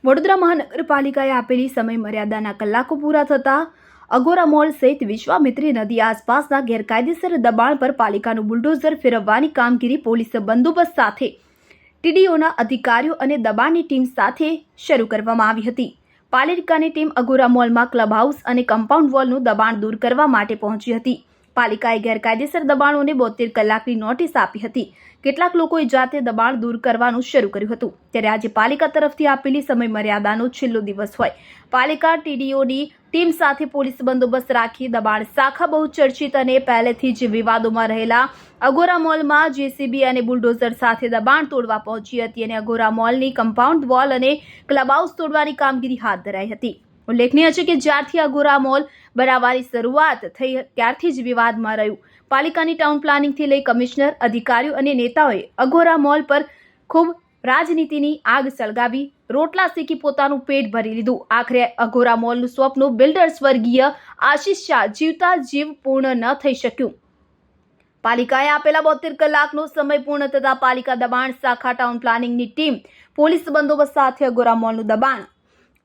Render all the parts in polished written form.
વડોદરા મહાનગરપાલિકાએ આપેલી સમય મર્યાદાના કલાકો પૂરા થતાં અગોરા મોલ સહિત વિશ્વામિત્રી નદી આસપાસના ગેરકાયદેસર દબાણ પર પાલિકાનું બુલડોઝર ફેરવવાની કામગીરી પોલીસ બંદોબસ્ત સાથે ટીડીઓના અધિકારીઓ અને દબાણની ટીમ સાથે શરૂ કરવામાં આવી હતી। પાલિકાની ટીમ અગોરા મોલમાં ક્લબ હાઉસ અને કમ્પાઉન્ડ વોલનું દબાણ દૂર કરવા માટે પહોંચી હતી। પાલિકાએ ગેરકાયદેસર દબાણોને 72 કલાકની નોટિસ આપી હતી। કેટલાક લોકોએ જાતે દબાણ દૂર કરવાનું શરૂ કર્યું હતું। ત્યારે આજે પાલિકા તરફથી આપેલી સમય મર્યાદાનો છેલ્લો દિવસ હોય પાલિકા ટીડીઓની ટીમ સાથે પોલીસ બંદોબસ્ત રાખી દબાણ શાખા બહુ ચર્ચિત અને પહેલેથી જ વિવાદોમાં રહેલા અગોરા મોલમાં જેસીબી અને બુલડોઝર સાથે દબાણ તોડવા પહોંચી હતી અને અગોરા મોલની કમ્પાઉન્ડ વોલ અને ક્લબ હાઉસ તોડવાની કામગીરી હાથ ધરાઈ હતી। ઉલ્લેખનીય છે કે જ્યારથી અગોરા મોલ બનાવવાની શરૂઆત થઈ ત્યારથી જ વિવાદમાં રહ્યું। પાલિકાની ટાઉન પ્લાનિંગથી લઈ કમિશનર અધિકારીઓ અને નેતાઓએ અગોરા મોલ પર ખૂબ રાજનીતિની આગ સળગાવી રોટલા શેકી પોતાનું પેટ ભરી લીધું। આખરે અગોરા મોલનું સ્વપ્ન બિલ્ડર સ્વર્ગીય આશિષ શાહ જીવતા જીવ પૂર્ણ ન થઈ શક્યું। પાલિકાએ આપેલા 72 કલાકનો સમય પૂર્ણ થતાં પાલિકા દબાણ શાખા ટાઉન પ્લાનિંગની ટીમ પોલીસ બંદોબસ્ત સાથે અગોરા મોલનું દબાણ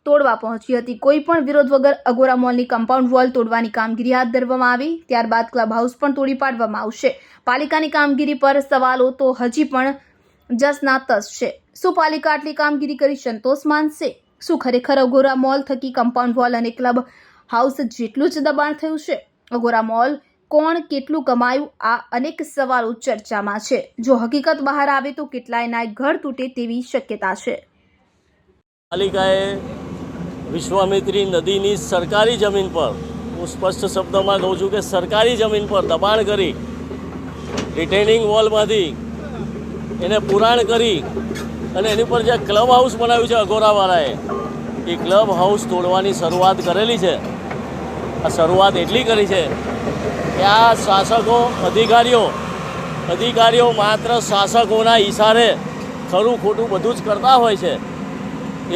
તોડવા પહોંચી હતી। કોઈ પણ વિરોધ વગર અગોરા મોલની કમ્પાઉન્ડ વોલ તોડવાની કામગીરી હાથ ધરવામાં આવી। ત્યારબાદ ક્લબ હાઉસ પણ તોડી પાડવામાં આવશે। પાલિકાની કામગીરી પર સવાલો તો હજી પણ જસના તસ છે। શું પાલિકા આટલી કામગીરી કરી સંતોષ માનશે? શું ખરેખર અગોરા મોલ થકી કમ્પાઉન્ડ વોલ અને ક્લબ હાઉસ જેટલું જ દબાણ થયું છે? અગોરા મોલ કોણ કેટલું કમાયું? આ અનેક સવાલો ચર્ચામાં છે। જો હકીકત બહાર આવે તો કેટલાયના ઘર તૂટે તેવી શક્યતા છે। પાલિકાએ વિશ્વામિત્રી નદીની સરકારી જમીન પર, હું સ્પષ્ટ શબ્દોમાં કહું છું કે સરકારી જમીન પર દબાણ કરી રિટેનિંગ વોલમાંથી એને પુરાણ કરી અને એની પર જે ક્લબ હાઉસ બનાવ્યું છે અગોરાવાળાએ, એ ક્લબ હાઉસ તોડવાની શરૂઆત કરેલી છે। આ શરૂઆત એટલી કરી છે કે આ શાસકો અધિકારીઓ માત્ર શાસકોના ઇશારે ખરું ખોટું બધું જ કરતા હોય છે।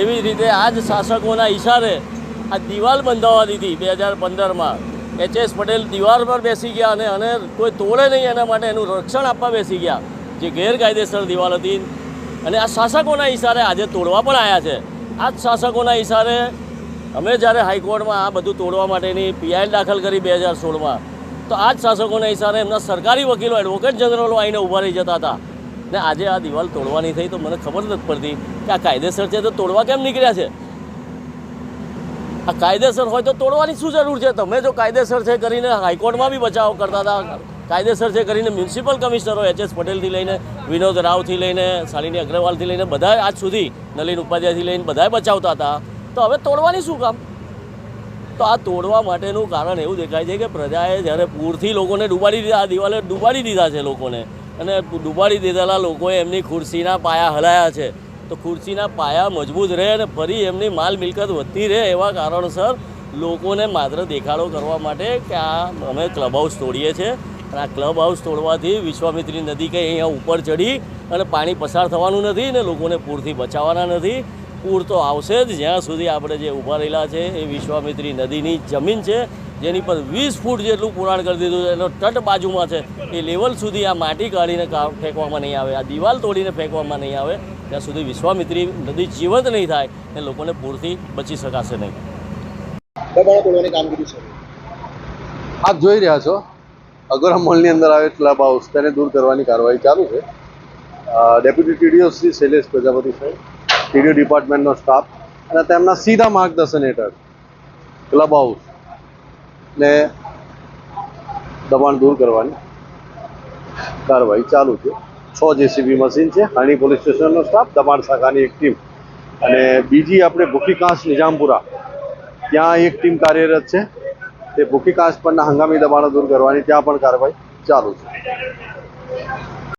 એવી રીતે આ જ શાસકોના ઇશારે આ દિવાલ બંધાવવા દીધી 2015માં। HS પટેલ દિવાલ પર બેસી ગયા અને કોઈ તોડે નહીં એના માટે એનું રક્ષણ આપવા બેસી ગયા, જે ગેરકાયદેસર દિવાલ હતી। અને આ શાસકોના ઇશારે આજે તોડવા પણ આવ્યા છે। આ જ શાસકોના ઇશારે અમે જ્યારે હાઈકોર્ટમાં આ બધું તોડવા માટેની PI દાખલ કરી 2016માં, તો આ જ શાસકોના ઇશારે એમના સરકારી વકીલો, એડવોકેટ જનરલો આવીને ઊભા રહી જતા હતા। ને આજે આ દિવાલ તોડવાની થઈ તો મને ખબર નથી પડતી કે આ કાયદેસર છે તો તોડવા કેમ નીકળ્યા છે? આ કાયદેસર હોય તો તોડવાની શું જરૂર છે? તમે જો કાયદેસર છે કરીને હાઈકોર્ટમાં બી બચાવ કરતા હતા, કાયદેસર છે કરીને મ્યુનિસિપલ કમિશનરો HS પટેલથી લઈને વિનોદ રાવથી લઈને શાલિની અગ્રવાલથી લઈને બધા આજ સુધી નલિન ઉપાધ્યાયથી લઈને બધાએ બચાવતા હતા, તો હવે તોડવાની શું કામ? તો આ તોડવા માટેનું કારણ એવું દેખાય છે કે પ્રજાએ જ્યારે પૂરથી લોકોને ડૂબાડી દીધા, આ દિવાલે ડૂબાડી દીધા છે લોકોને, અને ડૂબાડી દીધેલા લોકોએ એમની ખુરશીના પાયા હલાયા છે। તો ખુરશીના પાયા મજબૂત રહે અને ફરી એમની માલ મિલકત વધતી રહે એવા કારણસર લોકોને માત્ર દેખાડો કરવા માટે કે આ અમે ક્લબ હાઉસ તોડીએ છીએ, અને આ ક્લબ હાઉસ તોડવાથી વિશ્વામિત્રી નદી કંઈ અહીંયા ઉપર ચડી અને પાણી પસાર થવાનું નથી ને લોકોને પૂરથી બચાવવાના નથી। પૂર તો આવશે જ જ્યાં સુધી આપણે જે ઊભા રહેલા છે એ વિશ્વામિત્રી નદીની જમીન છે, જેની પર 20 ફૂટ જેટલું પુરાણ કરી દીધું છે। એનો તટ બાજુમાં છે, એ લેવલ સુધી આ માટી કાઢીને ફેંકવામાં નહીં આવે, આ દિવાલ તોડીને ફેંકવામાં નહીં આવે, ત્યાં સુધી વિશ્વામિત્રી નદી જીવંત નહીં થાય અને લોકોને પૂરથી બચી શકાશે નહીં। આપ જોઈ રહ્યા છો અગોરા મોલની અંદર આવે ક્લબ હાઉસ, તેને દૂર કરવાની કાર્યવાહી ચાલુ છે। ડેપ્યુટી TDO શ્રી શૈલેષ પ્રજાપતિ સાહેબ, TDO ડિપાર્ટમેન્ટનો સ્ટાફ અને તેમના સીધા માર્ગદર્શન હેઠળ ક્લબ હાઉસ ને દબાણ દૂર કરવાની કાર્યવાહી ચાલુ છે। 6 JCB મશીન છે, હાણી પોલીસ સ્ટેશનનો સ્ટાફ, દબાણ શાખાની એક ટીમ અને બીજી આપણે ભૂખીકાંસ નિજામપુરા, ત્યાં એક ટીમ કાર્યરત છે। તે ભૂખીકાંસ પરના હંગામી દબાણો દૂર કરવાની ત્યાં પણ કાર્યવાહી ચાલુ છે।